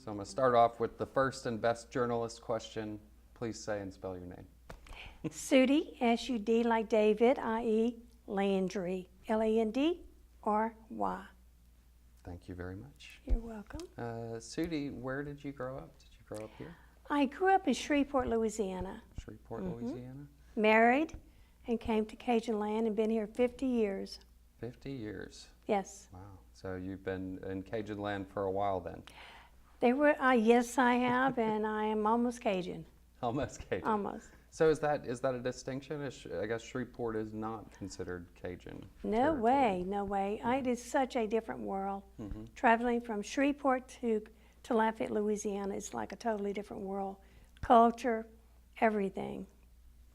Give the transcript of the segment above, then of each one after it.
So I'm going to start off with the first and best journalist question. Please say and spell your name. Sudie, S-U-D like David, I-E, Landry, L-A-N-D-R-Y. Thank you very much. You're welcome. Sudie, where did you grow up? Did you grow up here? I grew up in Shreveport, Louisiana. Shreveport, Louisiana? Married and came to Cajun land and been here 50 years. 50 years. Yes. Wow. So you've been in Cajun land for a while then? Yes, I have, and I am almost Cajun. Almost Cajun. Almost. So is that a distinction? I guess Shreveport is not considered Cajun. No way, no way. It is such a different world. Traveling from Shreveport to Lafayette, Louisiana is like a totally different world. Culture, everything,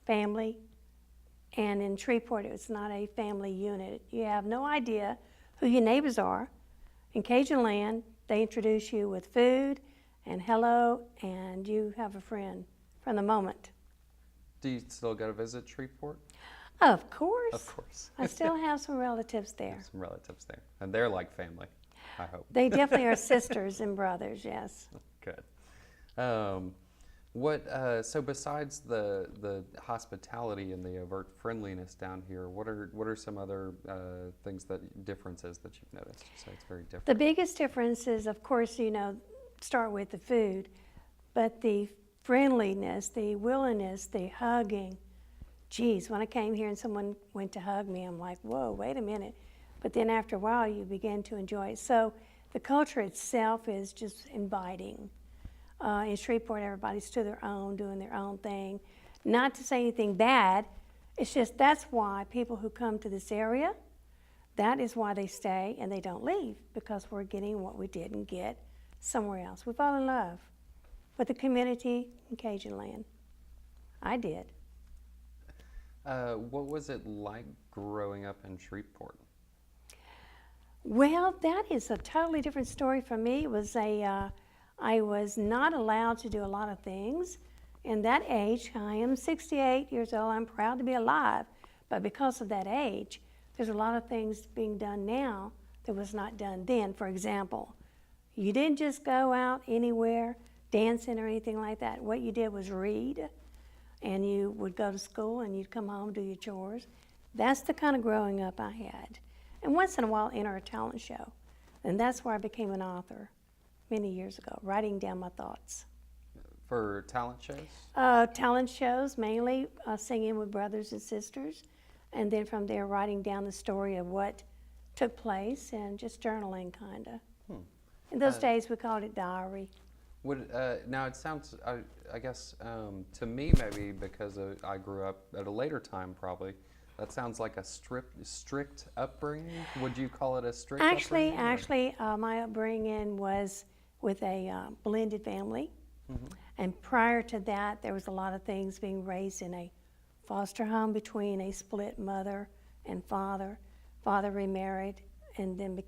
family. And in Shreveport, it's not a family unit. You have no idea who your neighbors are. In Cajun land, they introduce you with food and hello, and you have a friend from the moment. Do you still go to visit Shreveport? Of course. Of course. I still have some relatives there. Some relatives there. And they're like family, I hope. They definitely are sisters and brothers, yes. Good. So besides the hospitality and the overt friendliness down here, what are some other differences that you've noticed? You say it's very different. The biggest difference is, of course, start with the food, but the friendliness, the willingness, the hugging. Geez, when I came here and someone went to hug me, I'm like, whoa, wait a minute. But then after a while, you begin to enjoy it. So the culture itself is just inviting. In Shreveport, everybody's to their own, doing their own thing. Not to say anything bad, it's just that's why people who come to this area, that is why they stay and they don't leave, because we're getting what we didn't get somewhere else. We fall in love with the community in Cajun land. I did. What was it like growing up in Shreveport? Well, that is a totally different story for me. It was I was not allowed to do a lot of things. In that age, I am 68 years old. I'm proud to be alive. But because of that age, there's a lot of things being done now that was not done then. For example, you didn't just go out anywhere, dancing or anything like that. What you did was read, and you would go to school and you'd come home, do your chores. That's the kind of growing up I had. And once in a while, enter a talent show. And that's where I became an author many years ago, writing down my thoughts. For talent shows? Talent shows, mainly singing with brothers and sisters. And then from there, writing down the story of what took place and just journaling, kind of. In those days, we called it diary. Now it sounds, I guess, to me maybe because I grew up at a later time probably, that sounds like a strict upbringing. Would you call it a strict upbringing? Actually, my upbringing was with a blended family. And prior to that, there was a lot of things being raised in a foster home between a split mother and father. Father remarried and then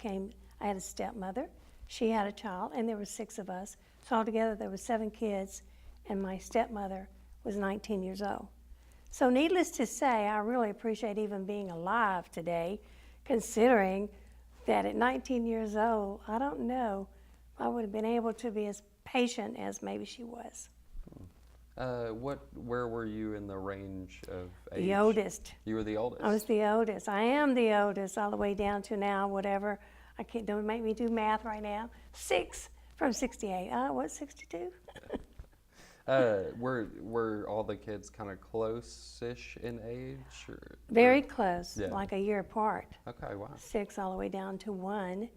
I had a stepmother. She had a child, and there were 6 of us. So altogether, there were 7 kids, and my stepmother was 19 years old. So needless to say, I really appreciate even being alive today, considering that at 19 years old, I don't know if I would have been able to be as patient as maybe she was. Where were you in the range of age? The oldest. You were the oldest? I was the oldest. I am the oldest, all the way down to now, whatever. Don't make me do math right now. 6 from 68. What, 62? Were all the kids kind of close-ish in age? Very close, Yeah. like a year apart. Okay, wow. 6 all the way down to 1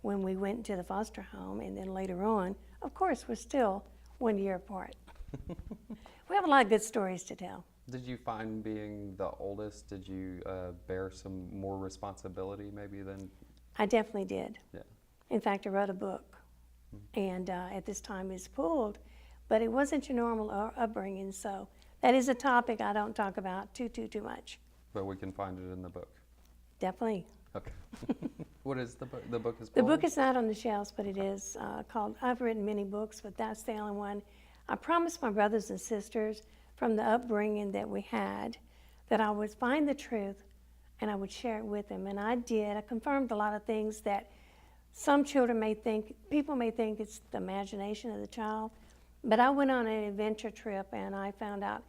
when we went to the foster home, and then later on, of course, we're still 1 year apart. We have a lot of good stories to tell. Did you find being the oldest, did you bear some more responsibility maybe than? I definitely did. Yeah. In fact, I wrote a book, and at this time it's pulled, but it wasn't your normal upbringing, so that is a topic I don't talk about too much. But we can find it in the book. Definitely. Okay. What is the book? The book is called? The book is not on the shelves, but it is called, I've written many books, but that's the only one. I promised my brothers and sisters from the upbringing that we had that I would find the truth and I would share it with them, and I did. I confirmed a lot of things that some people may think it's the imagination of the child, but I went on an adventure trip and I found out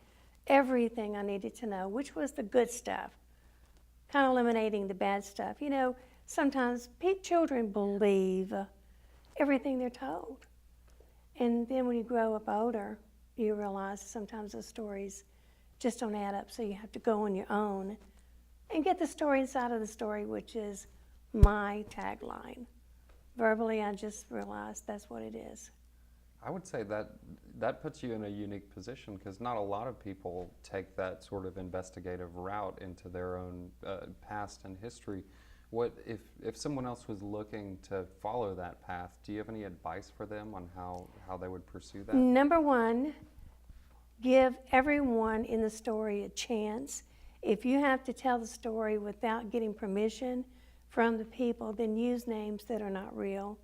everything I needed to know, which was the good stuff, kind of eliminating the bad stuff. You know, sometimes children believe everything they're told. And then when you grow up older, you realize sometimes the stories just don't add up, so you have to go on your own and get the story inside of the story, which is my tagline. Verbally, I just realized that's what it is. I would say that puts you in a unique position because not a lot of people take that sort of investigative route into their own past and history. What if someone else was looking to follow that path, do you have any advice for them on how they would pursue that? Number one, give everyone in the story a chance. If you have to tell the story without getting permission from the people, then use names that are not real.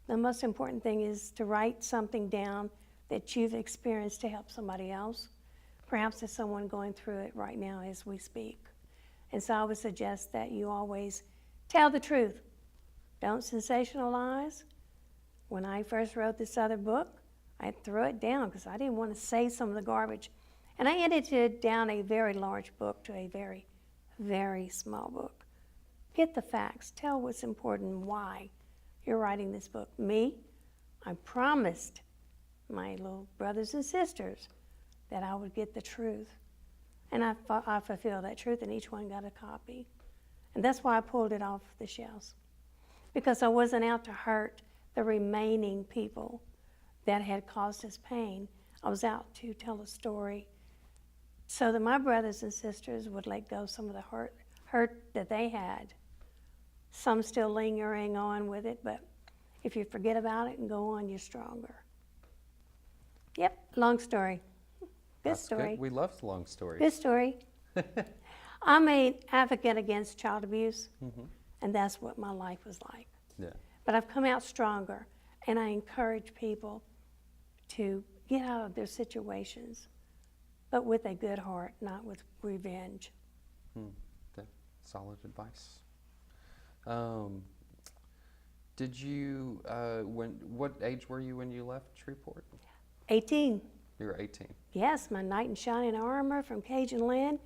The most important thing is to write something down that you've experienced to help somebody else. Perhaps there's someone going through it right now as we speak. And so I would suggest that you always tell the truth. Don't sensationalize. When I first wrote this other book, I threw it down because I didn't want to say some of the garbage. And I edited down a very large book to a very, very small book. Get the facts. Tell what's important and why you're writing this book. Me, I promised my little brothers and sisters that I would get the truth. And I fulfilled that truth, and each one got a copy. And that's why I pulled it off the shelves, because I wasn't out to hurt the remaining people that had caused us pain. I was out to tell a story so that my brothers and sisters would let go some of the hurt that they had. Some still lingering on with it, but if you forget about it and go on, you're stronger. Yep, long story. Good That's story. Good. We love long stories. Good story. I'm an advocate against child abuse, and that's what my life was like. Yeah. But I've come out stronger, and I encourage people to get out of their situations, but with a good heart, not with revenge. Solid advice. Did you, what age were you when you left Shreveport? 18. You were 18. Yes, my knight in shining armor from Cajun land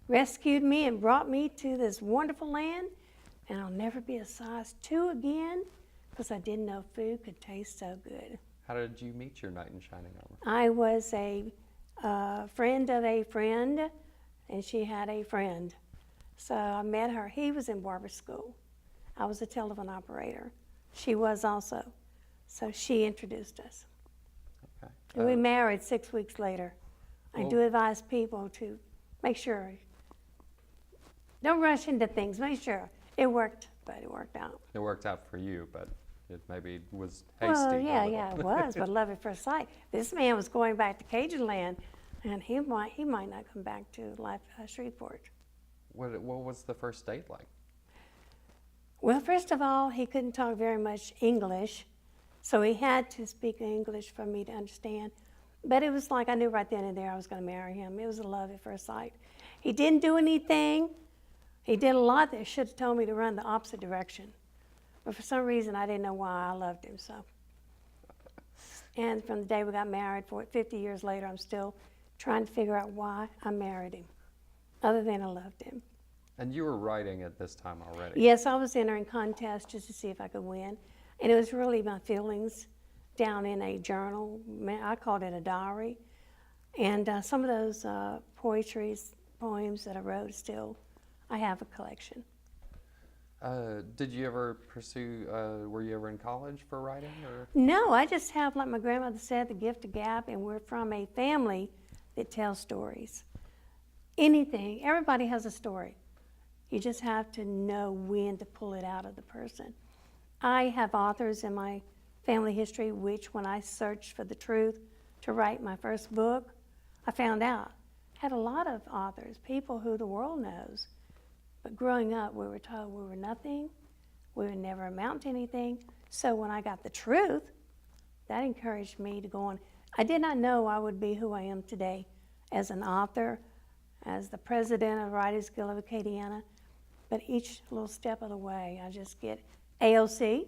rescued me and brought me to this wonderful land, and I'll never be a size 2 again because I didn't know food could taste so good. How did you meet your knight in shining armor? I was a friend of a friend, and she had a friend. So I met her. He was in barber school. I was a telephone operator. She was also. So she introduced us. Okay. And we married 6 weeks later. I do advise people to make sure, don't rush into things. Make sure it worked, but it worked out. It worked out for you, but it maybe was hasty. Well, yeah, it was, but love at first sight. This man was going back to Cajun land, and he might not come back to Shreveport. What was the first date like? Well, first of all, he couldn't talk very much English, so he had to speak English for me to understand. But it was like I knew right then and there I was going to marry him. It was a love at first sight. He didn't do anything. He did a lot that should have told me to run the opposite direction. But for some reason, I didn't know why I loved him so. And from the day we got married, 50 years later, I'm still trying to figure out why I married him, other than I loved him. And you were writing at this time already? Yes, I was entering contests just to see if I could win. And it was really my feelings down in a journal. I called it a diary. And some of those poems that I wrote still, I have a collection. Did you ever pursue, were you ever in college for writing? Or? No, I just have, like my grandmother said, the gift of gab, and we're from a family that tells stories. Anything, everybody has a story. You just have to know when to pull it out of the person. I have authors in my family history which, when I searched for the truth to write my first book, I found out had a lot of authors, people who the world knows. But growing up, we were told we were nothing, we would never amount to anything. So when I got the truth, that encouraged me to go on. I did not know I would be who I am today as an author, as the president of the Writers Guild of Acadiana. But each little step of the way, I just get AOC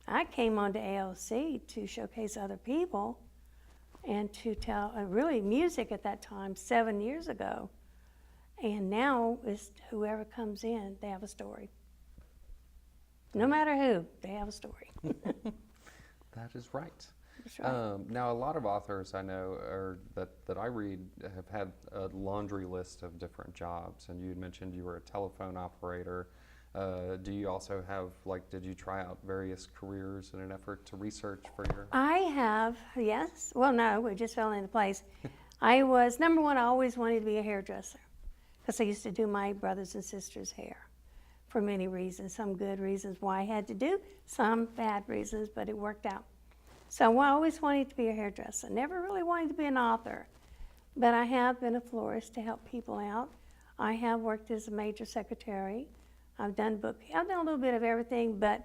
I came onto AOC to showcase other people and to tell, really music at that time, 7 years ago. And now it's whoever comes in, they have a story. No matter who, they have a story. That is right. That's right. Now, a lot of authors I know that I read have had a laundry list of different jobs, and you mentioned you were a telephone operator. Do you also have, did you try out various careers in an effort to research for your? I have, yes. Well, no, it just fell into place. I was, number one, I always wanted to be a hairdresser because I used to do my brothers and sisters' hair for many reasons, some good reasons why I had to do, some bad reasons, but it worked out. So I always wanted to be a hairdresser. Never really wanted to be an author, but I have been a florist to help people out. I have worked as a major secretary. I've done a little bit of everything, but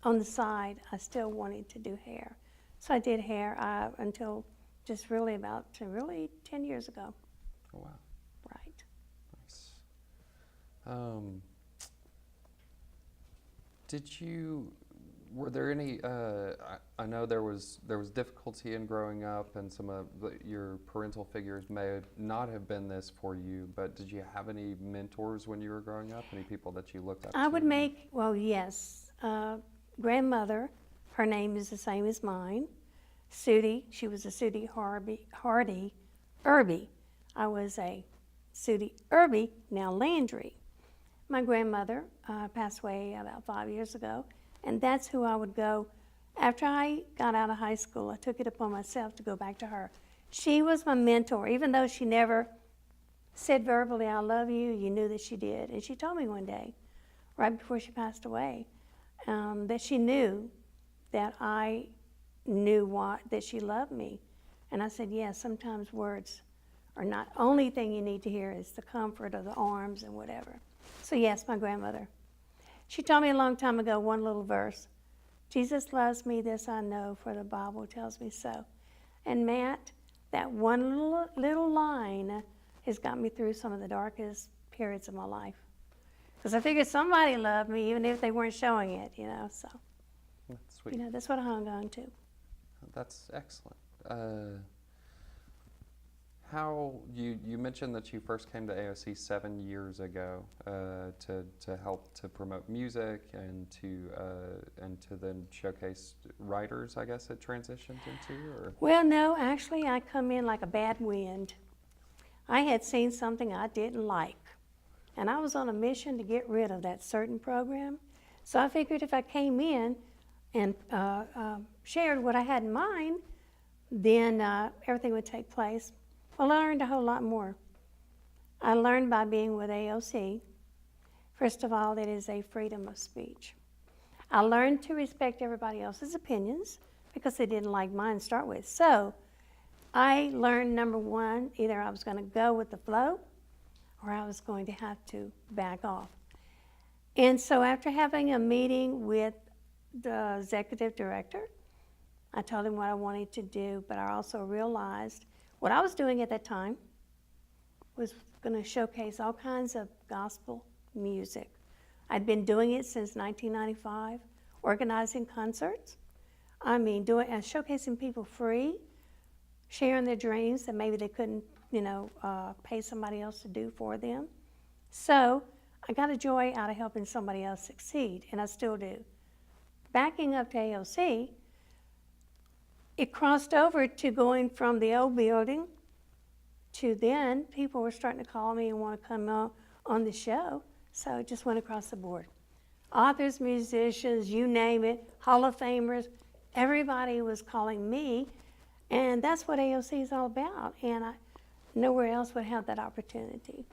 on the side, I still wanted to do hair. So I did hair until just really 10 years ago. Oh, wow. Right. Nice. Were there any, I know there was difficulty in growing up, and some of your parental figures may not have been this for you, but did you have any mentors when you were growing up? Any people that you looked up to? I would make, well, yes. Grandmother, her name is the same as mine. Sudie, she was a Sudie Hardy Irby. I was a Sudie Irby, now Landry. My grandmother passed away about 5 years ago, and that's who I would go. After I got out of high school, I took it upon myself to go back to her. She was my mentor, even though she never said verbally, I love you, you knew that she did. And she told me one day, right before she passed away, that she knew that I knew that she loved me. And I said, yes, sometimes words are not the only thing you need to hear, is the comfort of the arms and whatever. So yes, my grandmother. She told me a long time ago one little verse. Jesus loves me, this I know, for the Bible tells me so. And Matt, that one little line has got me through some of the darkest periods of my life. Because I figured somebody loved me, even if they weren't showing it, so. That's sweet. That's what I hung on to. That's excellent. How you mentioned that you first came to AOC 7 years ago to help to promote music and to then showcase writers, I guess it transitioned into, or? Well, no, actually I come in like a bad wind. I had seen something I didn't like, and I was on a mission to get rid of that certain program. So I figured if I came in and shared what I had in mind, then everything would take place. Well, I learned a whole lot more. I learned by being with AOC, first of all, that is a freedom of speech. I learned to respect everybody else's opinions because they didn't like mine to start with. So I learned, number one, either I was going to go with the flow or I was going to have to back off. And so after having a meeting with the executive director, I told him what I wanted to do, but I also realized what I was doing at that time was going to showcase all kinds of gospel music. I'd been doing it since 1995, organizing concerts. Showcasing people free, sharing their dreams that maybe they couldn't, pay somebody else to do for them. So I got a joy out of helping somebody else succeed, and I still do. Backing up to AOC, it crossed over to going from the old building to then people were starting to call me and want to come on the show. So it just went across the board. Authors, musicians, you name it, Hall of Famers, everybody was calling me. And that's what AOC is all about. And nowhere else would have that opportunity.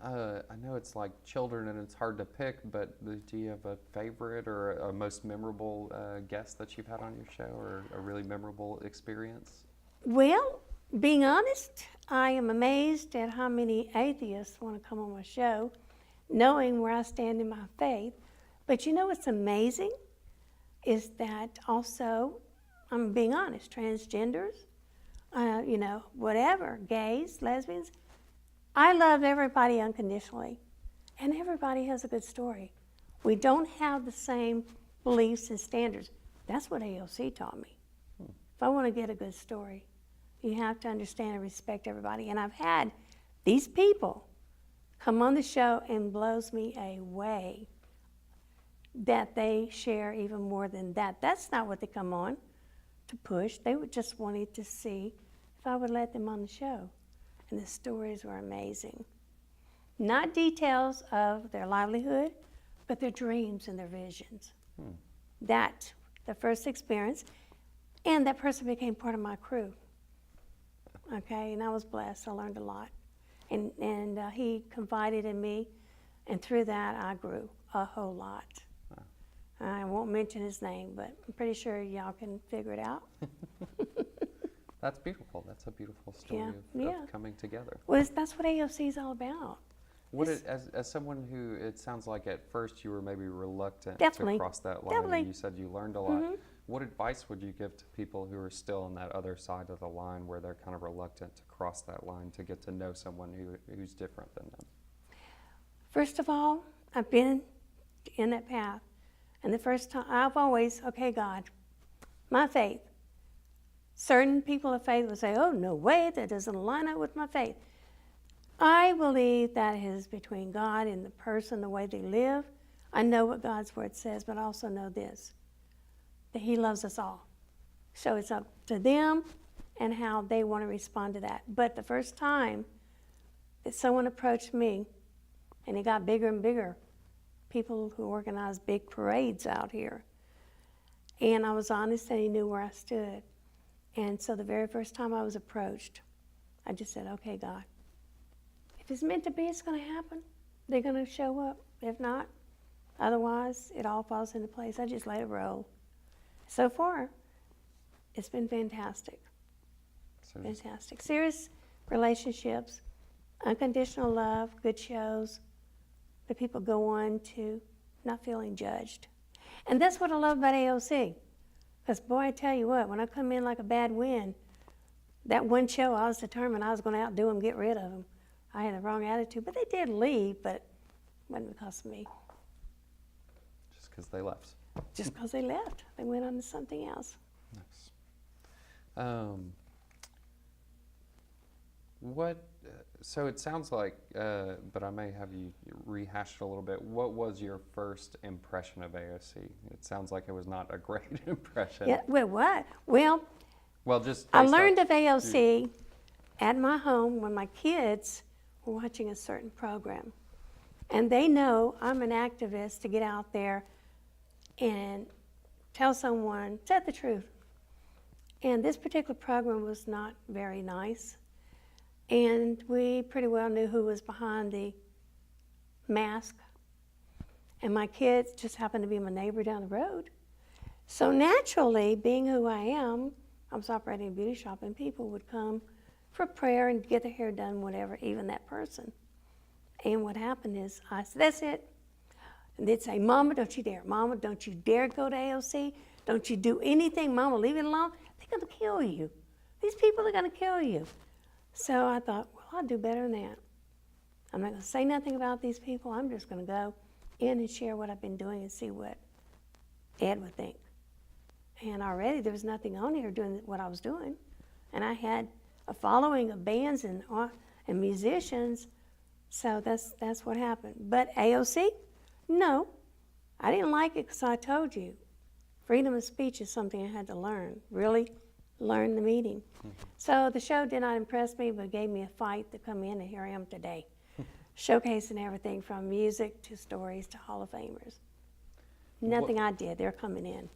I know it's like children and it's hard to pick, but do you have a favorite or a most memorable guest that you've had on your show, or a really memorable experience? Well, being honest, I am amazed at how many atheists want to come on my show, knowing where I stand in my faith. But what's amazing is that also, I'm being honest, transgenders, whatever, gays, lesbians, I love everybody unconditionally, and everybody has a good story. We don't have the same beliefs and standards. That's what AOC taught me. If I want to get a good story, you have to understand and respect everybody. And I've had these people come on the show and blows me away that they share even more than that. That's not what they come on to push. They would just wanted to see if I would let them on the show. And the stories were amazing. Not details of their livelihood, but their dreams and their visions. That, the first experience, and that person became part of my crew. Okay, and I was blessed. I learned a lot. And he confided in me, and through that I grew a whole lot. I won't mention his name, but I'm pretty sure y'all can figure it out. That's beautiful. That's a beautiful story of coming together. Well, that's what AOC is all about. As someone who, it sounds like at first you were maybe reluctant Definitely. to cross that line, Definitely. and you said you learned a lot. What advice would you give to people who are still on that other side of the line where they're kind of reluctant to cross that line to get to know someone who's different than them? First of all, I've been in that path. And the first time, I've always, okay, God, my faith. Certain people of faith will say, oh, no way, that doesn't line up with my faith. I believe that is between God and the person, the way they live. I know what God's word says, but I also know this, that he loves us all. So it's up to them and how they want to respond to that. But the first time that someone approached me, and it got bigger and bigger, people who organize big parades out here. And I was honest and he knew where I stood. And so the very first time I was approached, I just said, okay, God, if it's meant to be, it's going to happen. They're going to show up. If not, otherwise, it all falls into place. I just let it roll. So far, it's been fantastic. Fantastic. Serious relationships, unconditional love, good shows. The people go on to not feeling judged. And that's what I love about AOC. Because, boy, I tell you what, when I come in like a bad wind, that one show, I was determined I was going to outdo them, get rid of them. I had the wrong attitude, but they did leave, but it wasn't because of me. Just because they left. Just because they left. They went on to something else. Nice. So it sounds like, but I may have you rehash it a little bit. What was your first impression of AOC? It sounds like it was not a great impression. Yeah, well, what? Well, just I learned of AOC at my home when my kids were watching a certain program. And they know I'm an activist to get out there and tell someone, tell the truth. And this particular program was not very nice. And we pretty well knew who was behind the mask. And my kids just happened to be my neighbor down the road. So naturally, being who I am, I was operating a beauty shop, and people would come for prayer and get their hair done, whatever, even that person. And what happened is, I said, that's it. And they'd say, Mama, don't you dare. Mama, don't you dare go to AOC. Don't you do anything. Mama, leave it alone. They're going to kill you. These people are going to kill you. So I thought, well, I'll do better than that. I'm not going to say nothing about these people. I'm just going to go in and share what I've been doing and see what Ed would think. And already there was nothing on here doing what I was doing. And I had a following of bands and musicians. So that's what happened. But AOC, no. I didn't like it because I told you. Freedom of speech is something I had to learn, really learn the meaning. So the show did not impress me, but gave me a fight to come in, and here I am today, showcasing everything from music to stories to Hall of Famers. Nothing I did, they're coming in.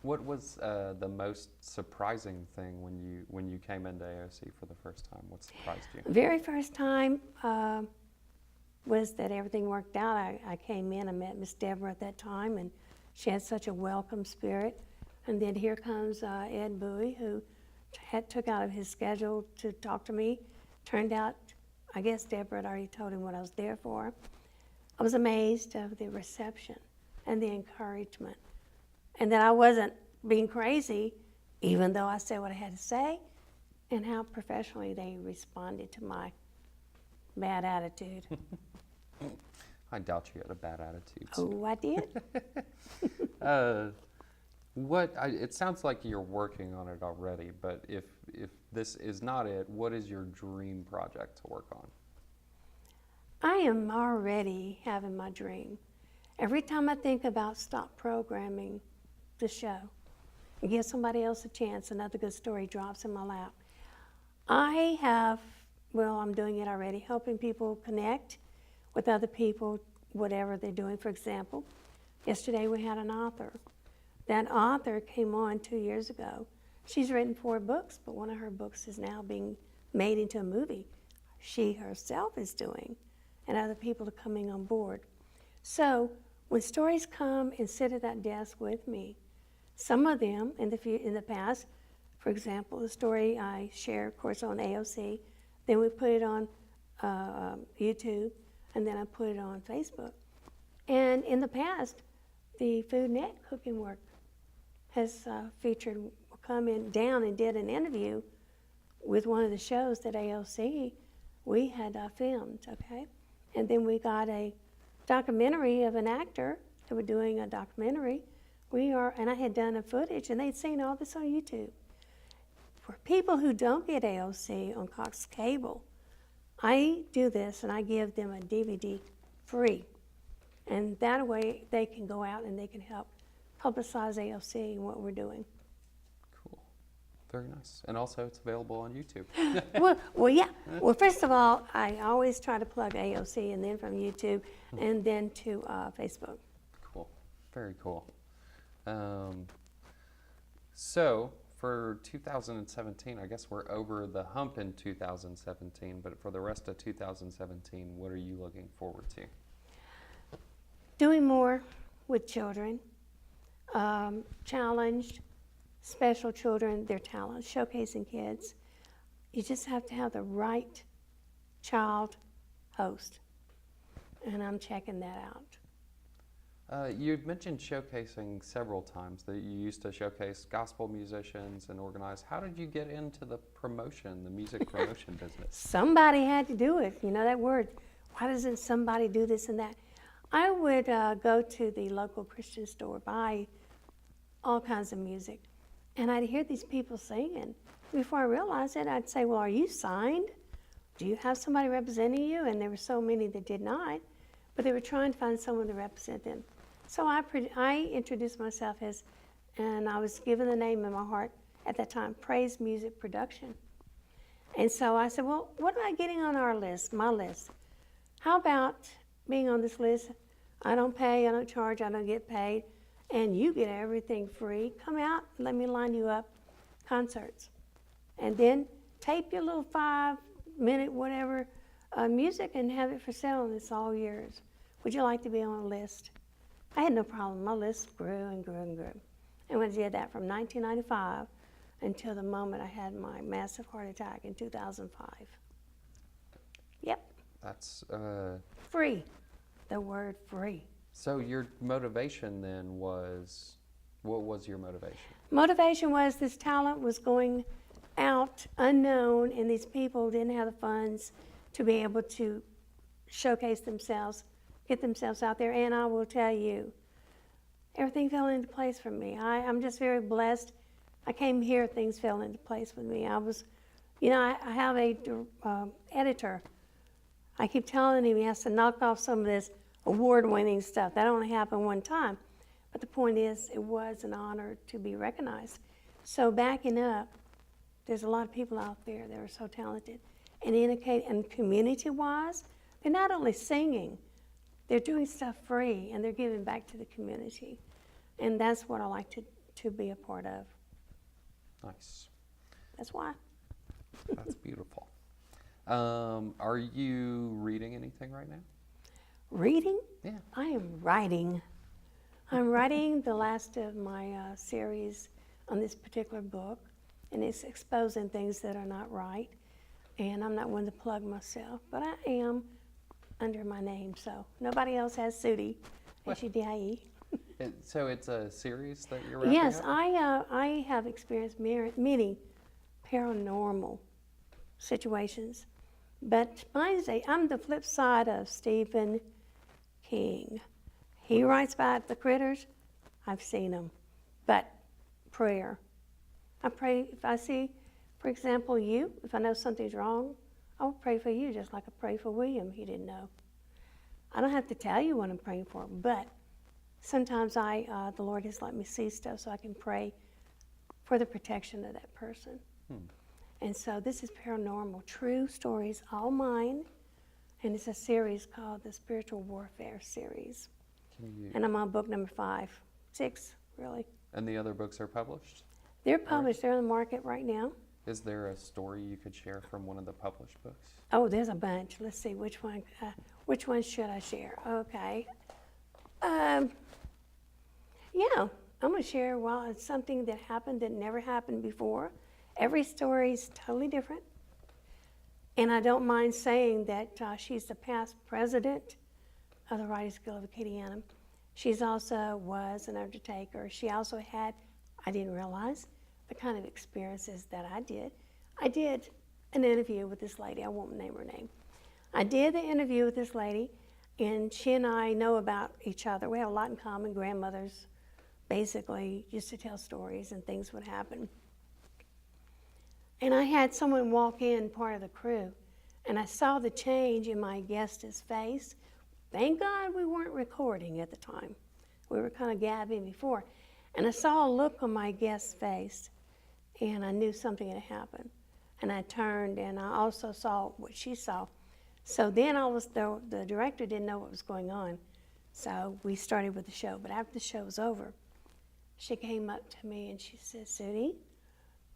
What was the most surprising thing when you came into AOC for the first time? What surprised you? Very first time was that everything worked out. I came in, I met Miss Deborah at that time, and she had such a welcome spirit. And then here comes Ed Bowie, who took out of his schedule to talk to me. Turned out, I guess Deborah had already told him what I was there for. I was amazed of the reception and the encouragement. And that I wasn't being crazy, even though I said what I had to say, and how professionally they responded to my bad attitude. I doubt you had a bad attitude. Oh, I did. It sounds like you're working on it already, but if this is not it, what is your dream project to work on? I am already having my dream. Every time I think about stop programming the show and give somebody else a chance, another good story drops in my lap. I'm doing it already, helping people connect with other people, whatever they're doing. For example, yesterday we had an author. That author came on 2 years ago. She's written 4 books, but one of her books is now being made into a movie. She herself is doing, and other people are coming on board. So when stories come and sit at that desk with me, some of them in the past, for example, the story I share, of course, on AOC, then we put it on YouTube, and then I put it on Facebook. And in the past, the Food Net cooking work has come down and did an interview with one of the shows that AOC we had filmed, okay? And then we got a documentary of an actor that were doing a documentary. And I had done a footage, and they'd seen all this on YouTube. For people who don't get AOC on Cox Cable, I do this and I give them a DVD free. And that way they can go out and they can help publicize AOC and what we're doing. Cool. Very nice. And also it's available on YouTube. Yeah. Well, first of all, I always try to plug AOC and then from YouTube and then to Facebook. Cool. Very cool. So for 2017, I guess we're over the hump in 2017, but for the rest of 2017, what are you looking forward to? Doing more with children, challenged, special children, their talents, showcasing kids. You just have to have the right child host, and I'm checking that out. You'd mentioned showcasing several times that you used to showcase gospel musicians and organize. How did you get into the music promotion business? Somebody had to do it. You know that word. Why doesn't somebody do this and that? I would go to the local Christian store, buy all kinds of music, and I'd hear these people singing. Before I realized it, I'd say, well, are you signed? Do you have somebody representing you? And there were so many that did not, but they were trying to find someone to represent them. So I introduced myself and I was given the name in my heart at that time, Praise Music Production. And so I said, well, what am I getting on our list, my list? How about being on this list? I don't pay, I don't charge, I don't get paid, and you get everything free. Come out and let me line you up concerts. And then tape your little 5-minute whatever music and have it for sale, and it's all yours. Would you like to be on a list? I had no problem. My list grew and grew and grew. And we did that from 1995 until the moment I had my massive heart attack in 2005. Yep. That's free. The word free. So your motivation then was, what was your motivation? Motivation was this talent was going out unknown, and these people didn't have the funds to be able to showcase themselves, get themselves out there. And I will tell you, everything fell into place for me. I'm just very blessed. I came here, things fell into place with me. I have a editor. I keep telling him he has to knock off some of this award-winning stuff. That only happened one time. But the point is, it was an honor to be recognized. So backing up, there's a lot of people out there that are so talented. And community-wise, they're not only singing, they're doing stuff free, and they're giving back to the community. And that's what I like to be a part of. Nice. That's why. That's beautiful. Are you reading anything right now? Reading? Yeah. I am writing. I'm writing the last of my series on this particular book, and it's exposing things that are not right. And I'm not one to plug myself, but I am under my name, so nobody else has Sudie, S-U-D-I-E. So it's a series that you're writing? Yes, up? I have experienced many paranormal situations, but I'm the flip side of Stephen king. He writes about the critters. I've seen them. But prayer. I pray if I see, for example, you, if I know something's wrong, I'll pray for you just like I pray for William. He didn't know. I don't have to tell you what I'm praying for, but sometimes the Lord has let me see stuff so I can pray for the protection of that person. And so this is Paranormal, true stories, all mine, and it's a series called the Spiritual Warfare series. And I'm on book number 6, really. And the other books are published? They're published. They're on the market right now. Is there a story you could share from one of the published books? Oh, there's a bunch. Let's see, which one should I share? Okay. Yeah, I'm going to share, well, it's something that happened that never happened before. Every story is totally different. And I don't mind saying that she's the past president of the Writers Guild of Acadiana. She's also was an undertaker. She also had, I didn't realize, the kind of experiences that I did. I did an interview with this lady. I won't name her name. I did the interview with this lady, and she and I know about each other. We have a lot in common. Grandmothers basically used to tell stories and things would happen. And I had someone walk in, part of the crew, and I saw the change in my guest's face. Thank God we weren't recording at the time. We were kind of gabbing before. And I saw a look on my guest's face, and I knew something had happened. And I turned, and I also saw what she saw. So then the director didn't know what was going on. So we started with the show. But after the show was over, she came up to me and she said, Sudie,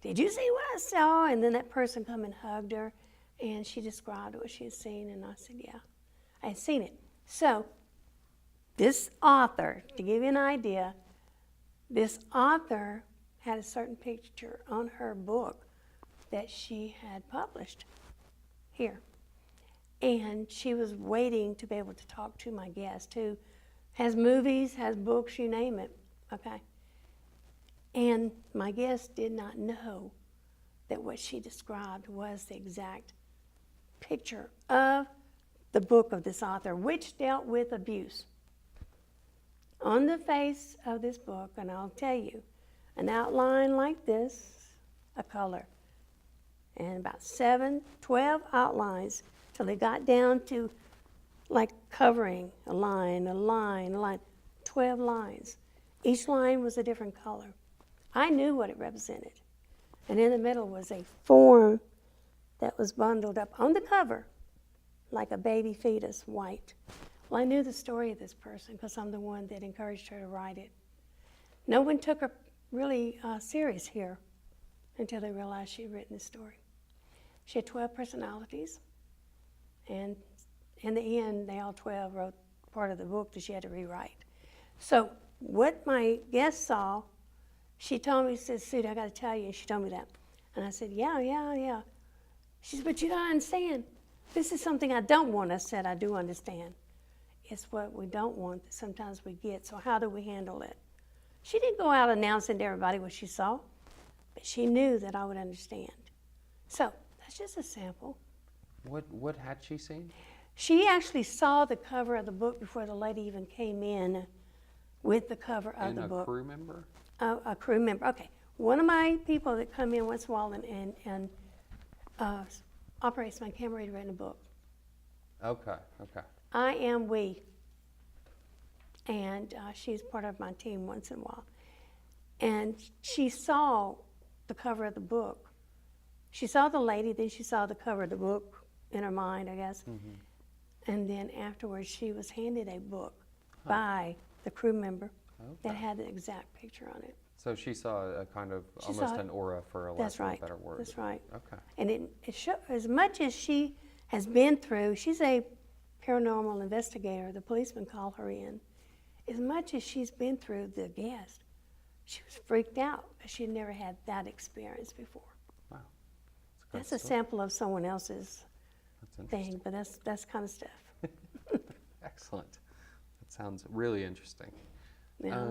did you see what I saw? And then that person come and hugged her, and she described what she had seen, and I said, yeah, I had seen it. So this author, to give you an idea, this author had a certain picture on her book that she had published here. And she was waiting to be able to talk to my guest, who has movies, has books, you name it, okay? And my guest did not know that what she described was the exact picture of the book of this author, which dealt with abuse. On the face of this book, and I'll tell you, an outline like this, a color, and about 12 outlines till they got down to like covering a line, 12 lines. Each line was a different color. I knew what it represented. And in the middle was a form that was bundled up on the cover like a baby fetus, white. Well, I knew the story of this person because I'm the one that encouraged her to write it. No one took her really serious here until they realized she had written the story. She had 12 personalities, and in the end, they all 12 wrote part of the book that she had to rewrite. So what my guest saw, she told me, she said, Sudie, I got to tell you, and she told me that. And I said, yeah. She said, but you don't understand. This is something I don't want. I said, I do understand. It's what we don't want that sometimes we get, so how do we handle it? She didn't go out announcing to everybody what she saw, but she knew that I would understand. So that's just a sample. What had she seen? She actually saw the cover of the book before the lady even came in with the cover of the book. And a crew member? A crew member. Okay. One of my people that come in once in a while and operates my camera reader in a book. Okay. I am we. And she's part of my team once in a while. And she saw the cover of the book. She saw the lady, then she saw the cover of the book in her mind, I guess. Mm-hmm. And then afterwards, she was handed a book by the crew member that had the exact picture on it. So she saw a kind of almost an aura, for a lack of a better word. That's right. Okay. And it showed, as much as she has been through, she's a paranormal investigator, the policeman called her in. As much as she's been through the guest, she was freaked out because she'd never had that experience before. Wow. That's a sample of someone else's thing, but that's kind of stuff. Excellent. That sounds really interesting. Yeah.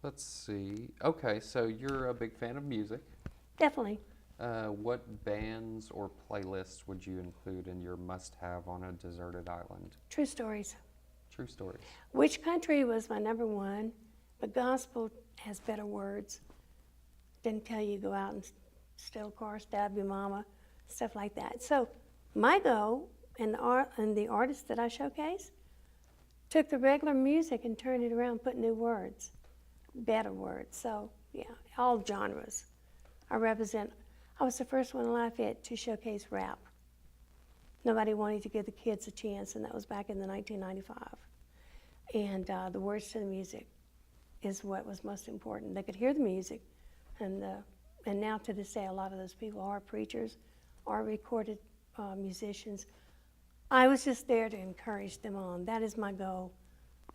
Let's see. Okay, so you're a big fan of music. Definitely. What bands or playlists would you include in your must-have on a deserted island? True stories. True stories. Which Country was my number one, but gospel has better words. Didn't tell you go out and steal a car, stab your mama, stuff like that. So my goal and the artists that I showcase took the regular music and turned it around, put new words, better words. So yeah, all genres. I was the first one in Lafayette to showcase rap. Nobody wanted to give the kids a chance, and that was back in the 1995. And the words to the music is what was most important. They could hear the music, and now to this day, a lot of those people are preachers, are recorded musicians. I was just there to encourage them on. That is my goal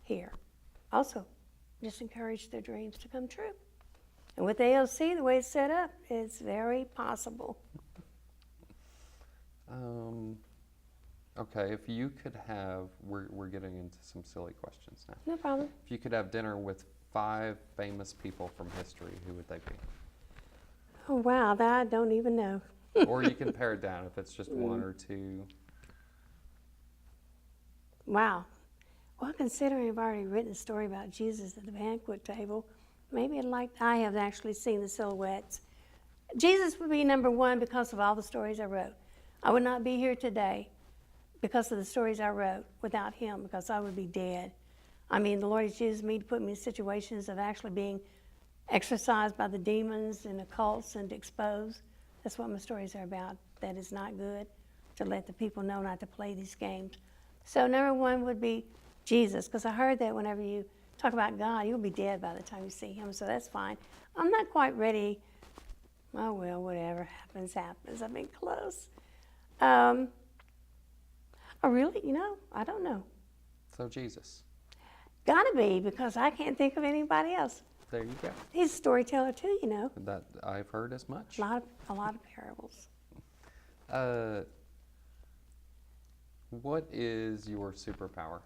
here. Also, just encourage their dreams to come true. And with AOC, the way it's set up, it's very possible. Okay, if you could have, we're getting into some silly questions now. No problem. If you could have dinner with 5 famous people from history, who would they be? Oh, wow, that I don't even know. Or you can pare it down if it's just 1 or 2. Wow. Well, considering I've already written a story about Jesus at the banquet table, maybe I have actually seen the silhouettes. Jesus would be number 1 because of all the stories I wrote. I would not be here today because of the stories I wrote without him, because I would be dead. I mean, the Lord has used me to put me in situations of actually being exorcised by the demons and occults and to expose. That's what my stories are about. That is not good, to let the people know not to play these games. So number 1 would be Jesus, because I heard that whenever you talk about God, you'll be dead by the time you see him, so that's fine. I'm not quite ready. Oh, well, whatever happens, happens. I've been close. Oh, really? I don't know. So Jesus. Gotta be, because I can't think of anybody else. There you go. He's a storyteller too, That I've heard as much. A lot of parables. What is your superpower?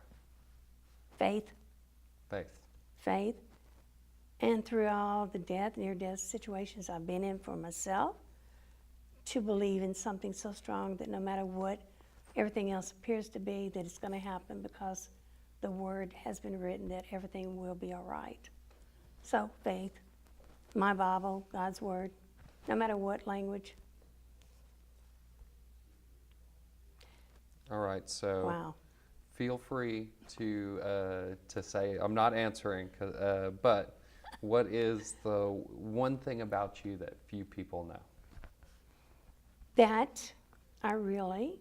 Faith. Faith. Faith. And through all the near-death situations I've been in for myself, to believe in something so strong that no matter what everything else appears to be, that it's going to happen because the word has been written that everything will be all right. So, faith, my Bible, God's word, no matter what language. All right, so Wow. feel free to say, I'm not answering, but what is the one thing about you that few people know? That I really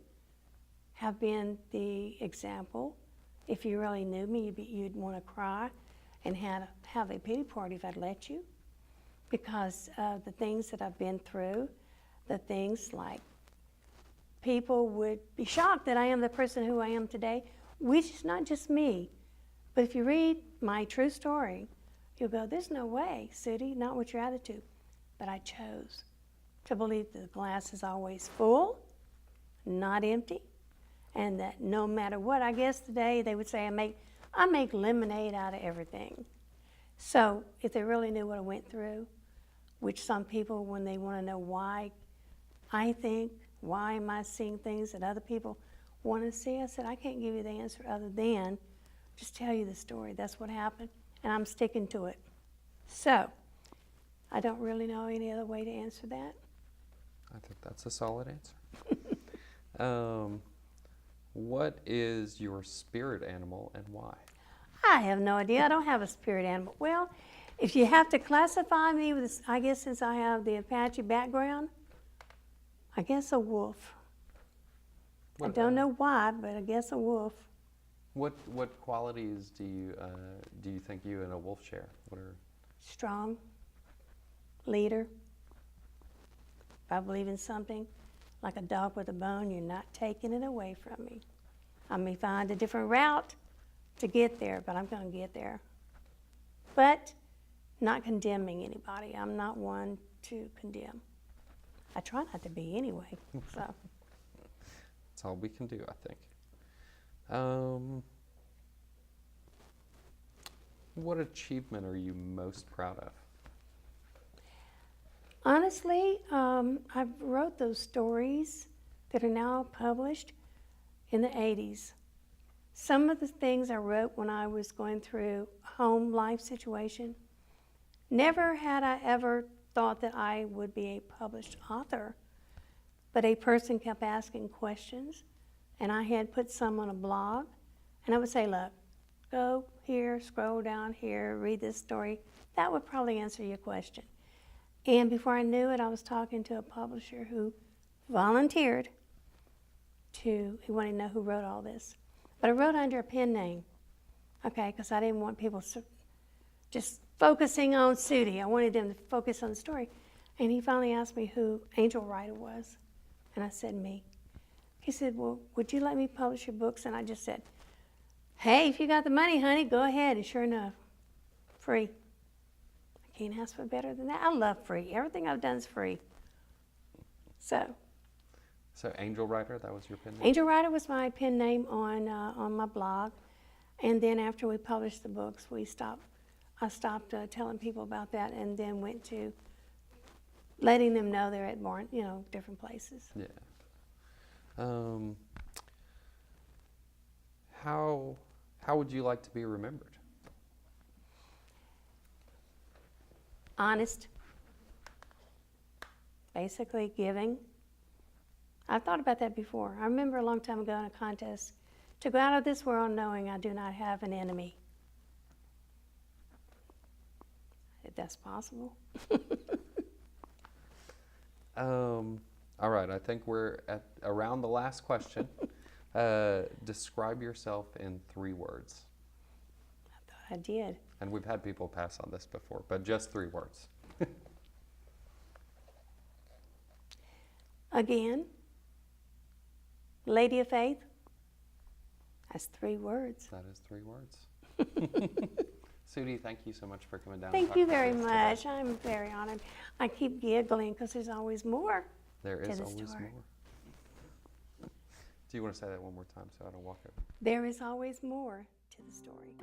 have been the example. If you really knew me, you'd want to cry and have a pity party if I'd let you, because the things that I've been through, the things like people would be shocked that I am the person who I am today, which is not just me. But if you read my true story, you'll go, there's no way, Sudie, not with your attitude. But I chose to believe that the glass is always full, not empty, and that no matter what, I guess today they would say I make lemonade out of everything. So if they really knew what I went through, which some people, when they want to know why I think, why am I seeing things that other people want to see, I said, I can't give you the answer other than just tell you the story. That's what happened, and I'm sticking to it. So I don't really know any other way to answer that. I think that's a solid answer. What is your spirit animal and why? I have no idea. I don't have a spirit animal. Well, if you have to classify me with, I guess since I have the Apache background, I guess a wolf. I don't know why, but I guess a wolf. What qualities do you think you and a wolf share? What are Strong, leader. If I believe in something, like a dog with a bone, you're not taking it away from me. I may find a different route to get there, but I'm going to get there. But not condemning anybody. I'm not one to condemn. I try not to be anyway. So that's all we can do, I think. What achievement are you most proud of? Honestly, I wrote those stories that are now published in the 80s. Some of the things I wrote when I was going through a home life situation, never had I ever thought that I would be a published author, but a person kept asking questions, and I had put some on a blog, and I would say, look, go here, scroll down here, read this story. That would probably answer your question. And before I knew it, I was talking to a publisher who volunteered he wanted to know who wrote all this. But I wrote under a pen name, okay, because I didn't want people just focusing on Sudie. I wanted them to focus on the story. And he finally asked me who Angel Writer was, and I said, me. He said, well, would you let me publish your books? And I just said, hey, if you got the money, honey, go ahead. And sure enough, free. I can't ask for better than that. I love free. Everything I've done is free. So Angel Writer, that was your pen name? Angel Writer was my pen name on my blog. And then after we published the books, I stopped telling people about that, and then went to letting them know they're at more, different places. Yeah. How would you like to be remembered? Honest. Basically giving. I've thought about that before. I remember a long time ago in a contest to go out of this world knowing I do not have an enemy. If that's possible. All right, I think we're at around the last question. Describe yourself in 3 words. I thought I did. And we've had people pass on this before, but just 3 words. Again, Lady of Faith. That's 3 words. That is 3 words. Sudie, thank you so much for coming down. Thank you very much. I'm very honored. I keep giggling because there's always more. There is to the always story. more. Do you want to say that one more time so I don't walk over? There is always more to the story.